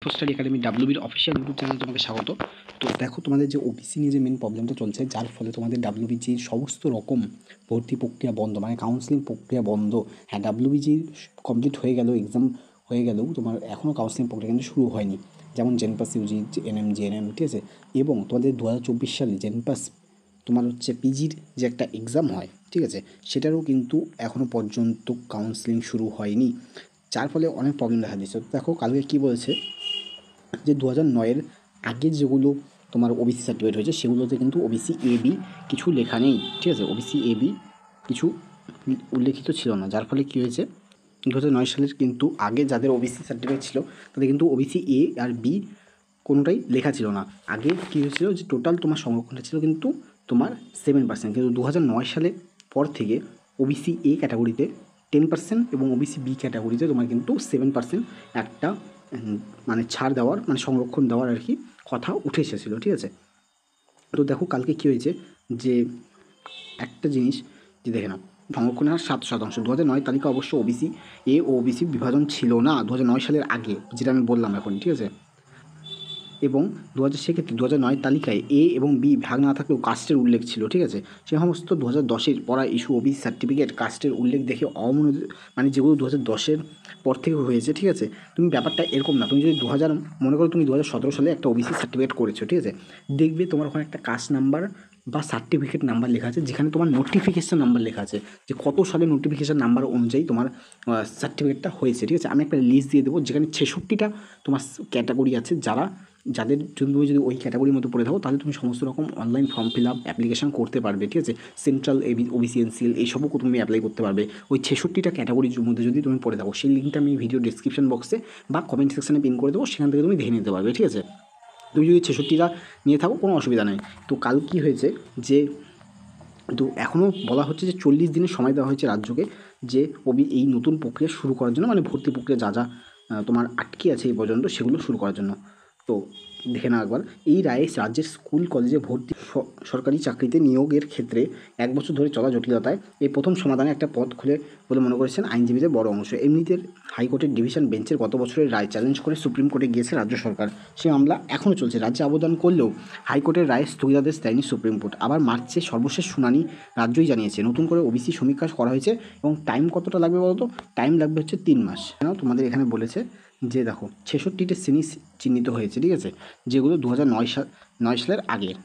Study academy ডাব্লিউবির official YouTube চ্যানেলে তোমাকে স্বাগত। তো দেখো, তোমাদের যে ওবিসি নিয়ে যে মেন প্রবলেমটা চলছে, যার ফলে তোমাদের ডাব্লিউবিজির সমস্ত রকম ভর্তি প্রক্রিয়া বন্ধ, মানে কাউন্সিলিং প্রক্রিয়া বন্ধ। হ্যাঁ, ডাব্লিউবিজির কমপ্লিট হয়ে গেল, এক্সাম হয়ে গেলেও তোমার এখনও কাউন্সিলিং প্রক্রিয়া কিন্তু শুরু হয়নি। যেমন জেনপাস ইউজি, এনএম, জিএনএম, ঠিক আছে। এবং তোমাদের 2024 সালে জেনপাস তোমার হচ্ছে পিজির যে একটা এক্সাম হয়, ঠিক আছে, সেটারও কিন্তু এখনও পর্যন্ত কাউন্সিলিং শুরু হয়নি, যার ফলে অনেক প্রবলেম দেখা দিচ্ছে। দেখো কালকে কী বলেছে, যে 2009-এর আগে যেগুলো তোমার ওবিসি সার্টিফিকেট হয়েছে সেগুলোতে কিন্তু ওবিসি এ বি কিছু লেখা নেই, ঠিক আছে। ওবিসি এ বি কিছু উল্লেখিত ছিল না, যার ফলে কী হয়েছে, 2009 সালের কিন্তু আগে যাদের ওবিসি সার্টিফিকেট ছিল তাদের কিন্তু ওবিসি এ আর বি কোনোটাই লেখা ছিল না। আগে কী হয়েছিল, যে টোটাল তোমার সংরক্ষণটা ছিল কিন্তু তোমার 7%, কিন্তু 2009 সালের পর থেকে ওবিসি এ ক্যাটাগরিতে 10% এবং ওবিসি বি ক্যাটাগরিতে তোমার কিন্তু 7% একটা মানে ছাড় দেওয়ার, মানে সংরক্ষণ দেওয়ার আর কি কথা উঠে এসেছিলো, ঠিক আছে। তো দেখো কালকে কী হয়েছে, যে একটা জিনিস যে দেখে নাও, সংরক্ষণের হার 7%। 2009 তালিকা অবশ্য ওবিসি এ ও ওবিসি বিভাজন ছিল না 2009 সালের আগে, যেটা আমি বললাম এখন, ঠিক আছে। এবং সেক্ষেত্রে 2009 তালিকায় এ এবং বি ভাগ না থাকলেও কাস্টের উল্লেখ ছিল, ঠিক আছে। সে সমস্ত 2010-এর পড়া ইস্যু ওবিসি সার্টিফিকেট কাস্টের উল্লেখ দেখে মানে যেগুলো 2010-এর পর থেকে হয়েছে, ঠিক আছে। তুমি ব্যাপারটা এরকম না, তুমি যদি মনে করো তুমি 2017 সালে একটা ওবিসি সার্টিফিকেট করেছো, ঠিক আছে, দেখবে তোমার ওখানে একটা কাস্ট নাম্বার বা সার্টিফিকেট নাম্বার লেখা আছে, যেখানে তোমার নোটিফিকেশান নাম্বার লেখা আছে, যে কত সালে নোটিফিকেশান নাম্বার অনুযায়ী তোমার সার্টিফিকেটটা হয়েছে, ঠিক আছে। আমি একটা লিস্ট দিয়ে দেবো, যেখানে 66টা তোমার ক্যাটাগরি আছে, যাদের তুমি যদি ওই ক্যাটাগরির মধ্যে পড়ে থাকো, তাহলে তুমি সমস্ত রকম online form fill up application করতে পারবে, ঠিক আছে। সেন্ট্রাল ওবিসি এনসিএল এইসবও তুমি অ্যাপ্লাই করতে পারবে ওই 66টা ক্যাটাগরির মধ্যে যদি তুমি পড়ে থাকো। সেই লিঙ্কটা আমি ভিডিও ডিসক্রিপশন বক্সে বা কমেন্ট সেকশনে পিন করে দেবো, সেখান থেকে তুমি দেখে নিতে পারবে, ঠিক আছে। তুমি যদি 66টা নিয়ে থাকো কোনো অসুবিধা নেই। তো কাল কী হয়েছে, যে তো এখনও বলা হচ্ছে যে 40 দিনের সময় দেওয়া হয়েছে রাজ্যকে, যে এই নতুন প্রক্রিয়া শুরু করার জন্য, মানে ভর্তি প্রক্রিয়া যা যা তোমার আটকে আছে এই পর্যন্ত, সেগুলো শুরু করার জন্য। তো দেখে নাও একবার, এই রায়ে রাজ্যের স্কুল কলেজে ভর্তি সরকারি চাকরিতে নিয়োগের ক্ষেত্রে 1 বছর ধরে চলা জটিলতায় এই প্রথম সমাধানে একটা পথ খুলে বলে মনে করেছেন আইনজীবীদের বড় অংশ। এমনিতে হাইকোর্টের ডিভিশন বেঞ্চের গত বছরের রায় চ্যালেঞ্জ করে সুপ্রিম কোর্টে গিয়েছে রাজ্য সরকার। সেই মামলা এখনও চলছে। রাজ্যে আবেদন করলেও হাইকোর্টের রায়ে স্থগিতাদেশ দেয়নি সুপ্রিম কোর্ট। আবার মার্চে সর্বশেষ শুনানি রাজ্যই জানিয়েছে নতুন করে ওবিসি সমীক্ষা করা হয়েছে, এবং টাইম কতটা লাগবে বলতো, টাইম লাগবে হচ্ছে 3 মাস। কেন তোমাদের এখানে বলেছে যে দেখো 66টা শ্রেণী চিহ্নিত হয়েছে, ঠিক আছে, যেগুলো 2009 সালের আগের,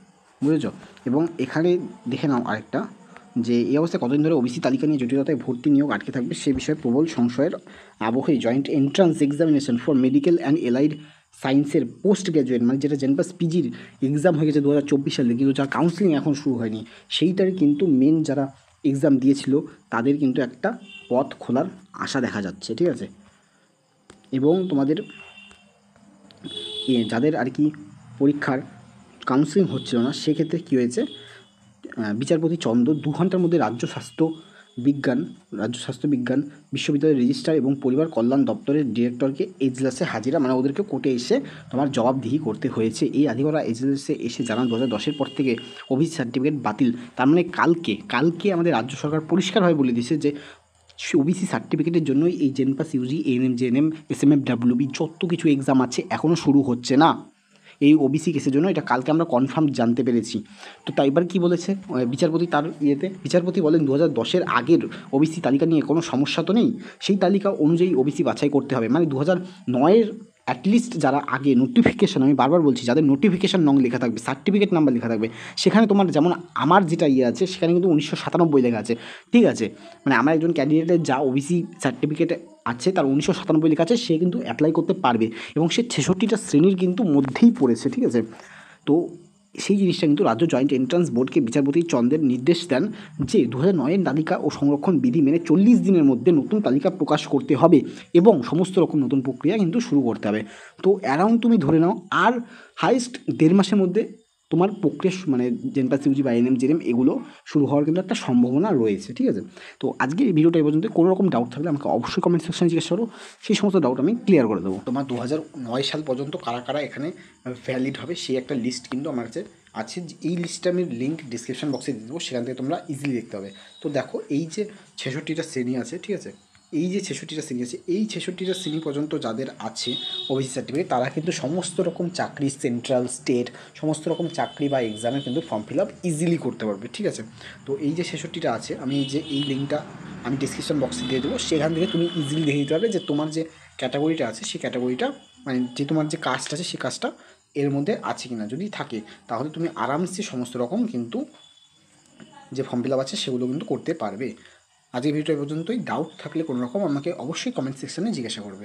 বুঝেছ। এবং এখানে দেখে নাও আরেকটা, যে এই অবস্থায় কতদিন ধরে ওবিসি তালিকা নিয়ে জটিলতায় ভর্তি নিয়োগ আটকে থাকবে সে বিষয়ে প্রবল সংশয়ের আবহেই joint entrance examination for medical and allied সায়েন্সের পোস্ট গ্র্যাজুয়েট, মানে যেটা জেনপাস পিজির এক্সাম হয়ে গেছে 2024 সালে, কিন্তু যার কাউন্সিলিং এখন শুরু হয়নি, সেইটার কিন্তু মেন যারা এক্সাম দিয়েছিল তাদের কিন্তু একটা পথ খোলার আশা দেখা যাচ্ছে, ঠিক আছে। এবং তোমাদের যাদের আর কি পরীক্ষার কাউন্সিলিং হচ্ছিল না, সেক্ষেত্রে কী হয়েছে, বিচারপতি চন্দ্র 2 ঘন্টার মধ্যে রাজ্য স্বাস্থ্য বিজ্ঞান বিশ্ববিদ্যালয়ের রেজিস্ট্রার এবং পরিবার কল্যাণ দপ্তরের ডিরেক্টরকে এজলাসে হাজিরা, মানে ওদেরকে কোর্টে এসে তোমার জবাবদিহি করতে হয়েছে। এই আধিকারা এজলাসে এসে জানান 2010-এর পর থেকে ওবিসি সার্টিফিকেট বাতিল। তার মানে কালকে আমাদের রাজ্য সরকার পরিষ্কারভাবে বলে দিয়েছে যে ওবিসি সার্টিফিকেটের জন্যই এই জেনপাস ইউজি, এএনএম, জেএনএম, এসএমএফ, ডাব্লিউবি যত কিছু এক্সাম আছে এখনও শুরু হচ্ছে না এই ওবিসি কেসের জন্য। এটা কালকে আমরা কনফার্ম জানতে পেরেছি। তো তাই এবার কী বলেছে বিচারপতি, তার বিচারপতি বলেন 2010-এর আগের ওবিসি তালিকা নিয়ে কোনো সমস্যা তো নেই, সেই তালিকা অনুযায়ী ওবিসি বাছাই করতে হবে। মানে 2009-এর অ্যাটলিস্ট যারা আগে নোটিফিকেশান, আমি বারবার বলছি, যাদের নোটিফিকেশান নং লেখা থাকবে, সার্টিফিকেট নাম্বার লেখা থাকবে, সেখানে তোমার যেমন আমার যেটা আছে সেখানে কিন্তু 1997 লেখা আছে, ঠিক আছে। মানে আমার একজন ক্যান্ডিডেটের যা ওবিসি সার্টিফিকেট আছে তার 1997 লেখা আছে, সে কিন্তু অ্যাপ্লাই করতে পারবে, এবং সে 66টা শ্রেণীর কিন্তু মধ্যেই পড়েছে, ঠিক আছে। তো সেই জিনিসটা কিন্তু রাজ্য জয়েন্ট এন্ট্রান্স বোর্ডকে বিচারপতি চন্দ্রের নির্দেশ দেন যে 2009-এর তালিকা ও সংরক্ষণ বিধি মেনে 40 দিনের মধ্যে নতুন তালিকা প্রকাশ করতে হবে, এবং সমস্ত রকম নতুন প্রক্রিয়া কিন্তু শুরু করতে হবে। তো অ্যারাউন্ড তুমি ধরে নাও আর হাইস্ট 1.5 মাসের মধ্যে তোমার প্রক্রিয়া, মানে জেনপাস ইউজি বা এএনএম, জেএনএম এগুলো শুরু হওয়ার কিন্তু একটা সম্ভাবনা রয়েছে, ঠিক আছে। তো আজকে এই ভিডিওটা এই পর্যন্ত। কোনো রকম ডাউট থাকলে আমাকে অবশ্যই কমেন্ট সেকশনে জিজ্ঞেস করো, সেই সমস্ত ডাউট আমি ক্লিয়ার করে দেবো। তোমার 2009 সাল পর্যন্ত কারা কারা এখানে ভ্যালিড হবে সেই একটা লিস্ট কিন্তু আমার কাছে আছে। এই লিস্টটা আমি লিঙ্ক ডিসক্রিপশন বক্সে দিয়ে দেবো, সেখান থেকে তোমরা ইজিলি দেখতে হবে। তো দেখো, এই যে 66টা শ্রেণী আছে, ঠিক আছে, এই যে 66টা শ্রেণী আছে, এই 66টা শ্রেণী পর্যন্ত যাদের আছে ওবিসি সার্টিফিকেট, তারা কিন্তু সমস্ত রকম চাকরি, সেন্ট্রাল, স্টেট, সমস্ত রকম চাকরি বা এক্সামে কিন্তু ফর্ম ফিল আপ ইজিলি করতে পারবে, ঠিক আছে। তো এই যে 66টা আছে, আমি এই লিঙ্কটা আমি ডিসক্রিপশন বক্সে দিয়ে দেবো, সেখান থেকে তুমি ইজিলি দেখে দিতে পারবে যে তোমার যে ক্যাটাগরিটা আছে সেই ক্যাটাগরিটা, মানে যে তোমার যে কাস্ট আছে সেই কাস্টটা এর মধ্যে আছে কি না। যদি থাকে তাহলে তুমি আরামসে সমস্ত রকম কিন্তু যে ফর্ম ফিল আপ আছে সেগুলো কিন্তু করতে পারবে। আজকের ভিডিওটা পর্যন্তই। ডাউট থাকলে কোনো রকম আমাকে অবশ্যই কমেন্ট সেকশানে জিজ্ঞাসা করবে।